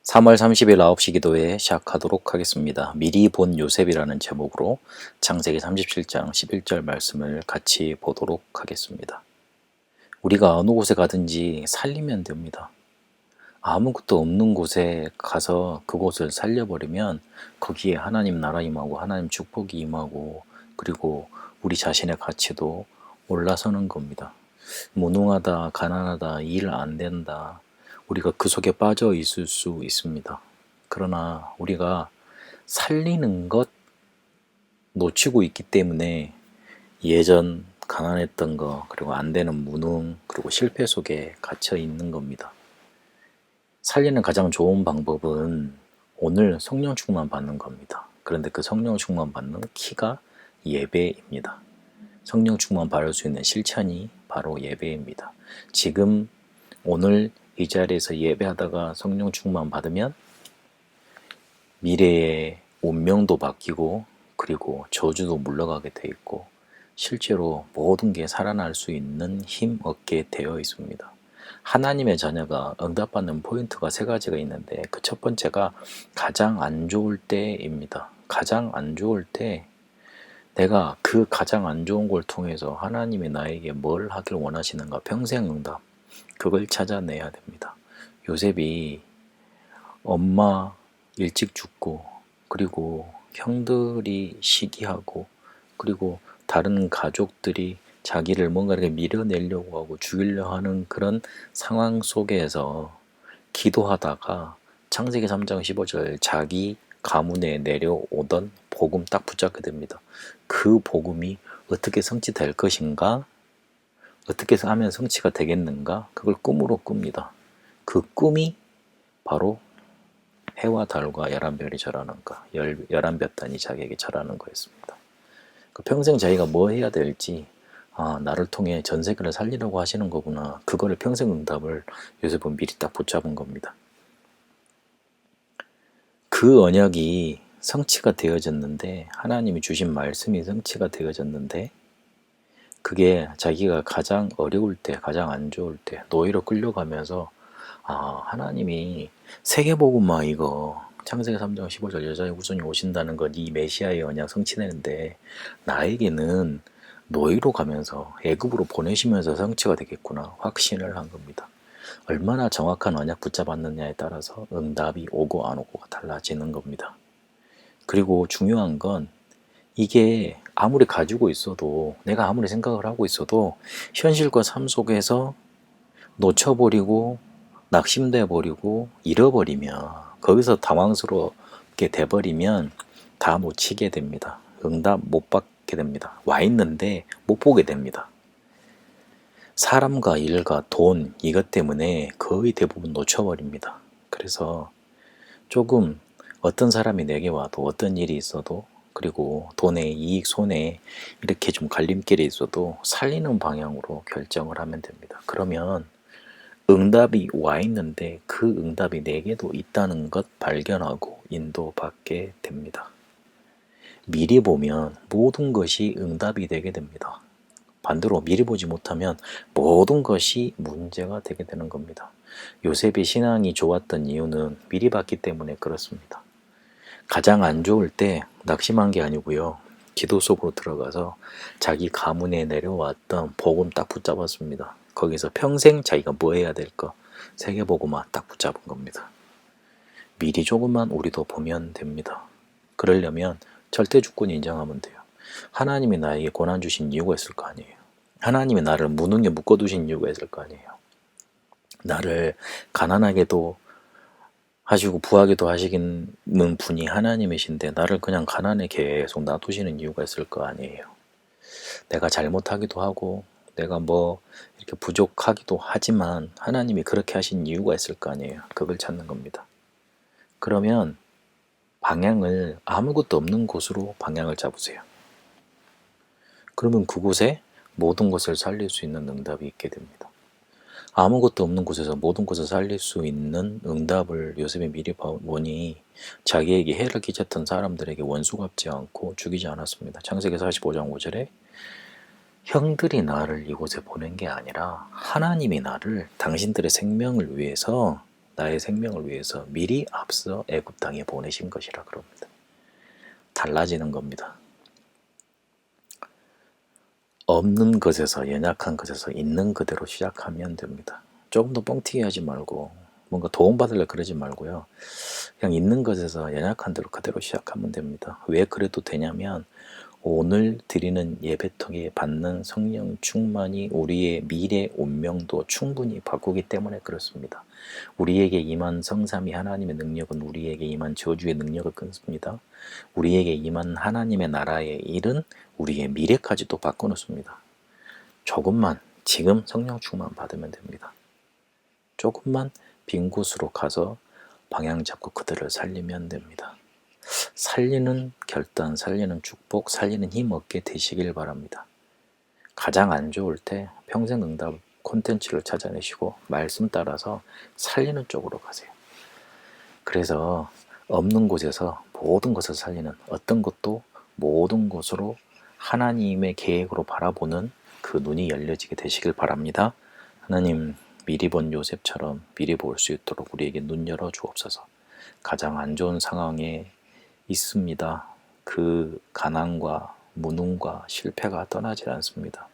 3월 30일 9시 기도회 시작하도록 하겠습니다. 미리 본 요셉이라는 제목으로 창세기 37장 11절 말씀을 같이 보도록 하겠습니다. 우리가 어느 곳에 가든지 살리면 됩니다. 아무것도 없는 곳에 가서 그곳을 살려버리면 거기에 하나님 나라 임하고 하나님 축복이 임하고 그리고 우리 자신의 가치도 올라서는 겁니다. 무능하다, 가난하다, 일 안 된다. 우리가 그 속에 빠져 있을 수 있습니다. 그러나 우리가 살리는 것 놓치고 있기 때문에 예전 가난했던 거, 그리고 안 되는 무능, 그리고 실패 속에 갇혀 있는 겁니다. 살리는 가장 좋은 방법은 오늘 성령 충만 받는 겁니다. 그런데 그 성령 충만 받는 키가 예배입니다. 성령 충만 받을 수 있는 실천이 바로 예배입니다. 지금 오늘 이 자리에서 예배하다가 성령 충만 받으면 미래의 운명도 바뀌고 그리고 저주도 물러가게 돼 있고 실제로 모든 게 살아날 수 있는 힘 얻게 되어 있습니다. 하나님의 자녀가 응답받는 포인트가 세 가지가 있는데 그 첫 번째가 가장 안 좋을 때입니다. 가장 안 좋을 때 내가 그 가장 안 좋은 걸 통해서 하나님이 나에게 뭘 하길 원하시는가 평생 응답 그걸 찾아내야 됩니다. 요셉이 엄마 일찍 죽고 그리고 형들이 시기하고 그리고 다른 가족들이 자기를 뭔가 이렇게 밀어내려고 하고 죽이려 하는 그런 상황 속에서 기도하다가 창세기 3장 15절 자기 가문에 내려오던 복음 딱 붙잡게 됩니다. 그 복음이 어떻게 성취될 것인가? 어떻게 하면 성취가 되겠는가? 그걸 꿈으로 꿉니다. 그 꿈이 바로 해와 달과 11별이 절하는 거, 11볕단이 자기에게 절하는 거였습니다. 평생 자기가 뭐 해야 될지, 나를 통해 전 세계를 살리려고 하시는 거구나. 그거를 평생 응답을 요셉은 미리 딱 붙잡은 겁니다. 그 언약이 성취가 되어졌는데, 하나님이 주신 말씀이 성취가 되어졌는데, 그게 자기가 가장 어려울 때, 가장 안 좋을 때, 노예로 끌려가면서, 하나님이 세계복음화 이거, 창세기 3장 15절 여자의 후손이 오신다는 건 이 메시아의 언약 성취되는데, 나에게는 노예로 가면서 애굽으로 보내시면서 성취가 되겠구나 확신을 한 겁니다. 얼마나 정확한 언약 붙잡았느냐에 따라서 응답이 오고 안 오고가 달라지는 겁니다. 그리고 중요한 건 이게 아무리 가지고 있어도 내가 아무리 생각을 하고 있어도 현실과 삶 속에서 놓쳐버리고 낙심돼 버리고 잃어버리면 거기서 당황스럽게 돼버리면 다 놓치게 됩니다. 응답 못 받게 됩니다. 와 있는데 못 보게 됩니다. 사람과 일과 돈 이것 때문에 거의 대부분 놓쳐버립니다. 그래서 조금 어떤 사람이 내게 와도 어떤 일이 있어도 그리고 돈의 이익 손해 이렇게 좀 갈림길에 있어도 살리는 방향으로 결정을 하면 됩니다. 그러면 응답이 와 있는데 그 응답이 내게도 있다는 것 발견하고 인도받게 됩니다. 미리 보면 모든 것이 응답이 되게 됩니다. 반대로 미리 보지 못하면 모든 것이 문제가 되게 되는 겁니다. 요셉의 신앙이 좋았던 이유는 미리 봤기 때문에 그렇습니다. 가장 안 좋을 때 낙심한 게 아니고요. 기도 속으로 들어가서 자기 가문에 내려왔던 복음 딱 붙잡았습니다. 거기서 평생 자기가 뭐 해야 될 거 세계복음화 딱 붙잡은 겁니다. 미리 조금만 우리도 보면 됩니다. 그러려면 절대주권 인정하면 돼요. 하나님이 나에게 고난 주신 이유가 있을 거 아니에요. 하나님이 나를 무능에 묶어두신 이유가 있을 거 아니에요. 나를 가난하게도 하시고 부하게도 하시는 분이 하나님이신데 나를 그냥 가난에 계속 놔두시는 이유가 있을 거 아니에요. 내가 잘못하기도 하고 내가 뭐 이렇게 부족하기도 하지만 하나님이 그렇게 하신 이유가 있을 거 아니에요. 그걸 찾는 겁니다. 그러면 방향을 아무것도 없는 곳으로 방향을 잡으세요. 그러면 그곳에 모든 것을 살릴 수 있는 응답이 있게 됩니다. 아무것도 없는 곳에서 모든 것을 살릴 수 있는 응답을 요셉이 미리 보니 자기에게 해를 끼쳤던 사람들에게 원수 갚지 않고 죽이지 않았습니다. 창세기 45장 5절에 형들이 나를 이곳에 보낸 게 아니라 하나님이 나를 당신들의 생명을 위해서 나의 생명을 위해서 미리 앞서 애굽 땅에 보내신 것이라 그럽니다. 달라지는 겁니다. 없는 것에서, 연약한 것에서 있는 그대로 시작하면 됩니다. 조금 더 뻥튀기 하지 말고 뭔가 도움받으려 그러지 말고요. 그냥 있는 것에서 연약한 대로 그대로 시작하면 됩니다. 왜 그래도 되냐면 오늘 드리는 예배통에 받는 성령 충만이 우리의 미래 운명도 충분히 바꾸기 때문에 그렇습니다. 우리에게 임한 성삼위 하나님의 능력은 우리에게 임한 저주의 능력을 끊습니다. 우리에게 임한 하나님의 나라의 일은 우리의 미래까지도 바꿔놓습니다. 조금만 지금 성령 충만 받으면 됩니다. 조금만 빈 곳으로 가서 방향 잡고 그들을 살리면 됩니다. 살리는 결단, 살리는 축복, 살리는 힘 얻게 되시길 바랍니다. 가장 안 좋을 때 평생응답 콘텐츠를 찾아내시고 말씀 따라서 살리는 쪽으로 가세요. 그래서 없는 곳에서 모든 것을 살리는, 어떤 것도 모든 것으로 하나님의 계획으로 바라보는 그 눈이 열려지게 되시길 바랍니다. 하나님, 미리 본 요셉처럼 미리 볼 수 있도록 우리에게 눈 열어 주옵소서. 가장 안 좋은 상황에 있습니다. 그 가난과 무능과 실패가 떠나질 않습니다.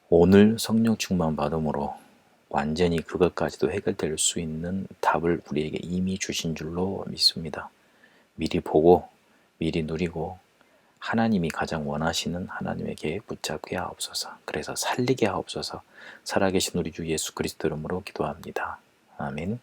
오늘 성령 충만 받음으로 완전히 그것까지도 해결될 수 있는 답을 우리에게 이미 주신 줄로 믿습니다. 미리 보고 미리 누리고 하나님이 가장 원하시는 하나님의 계획 붙잡게 하옵소서. 그래서 살리게 하옵소서. 살아계신 우리 주 예수 그리스도 이름으로 기도합니다. 아멘.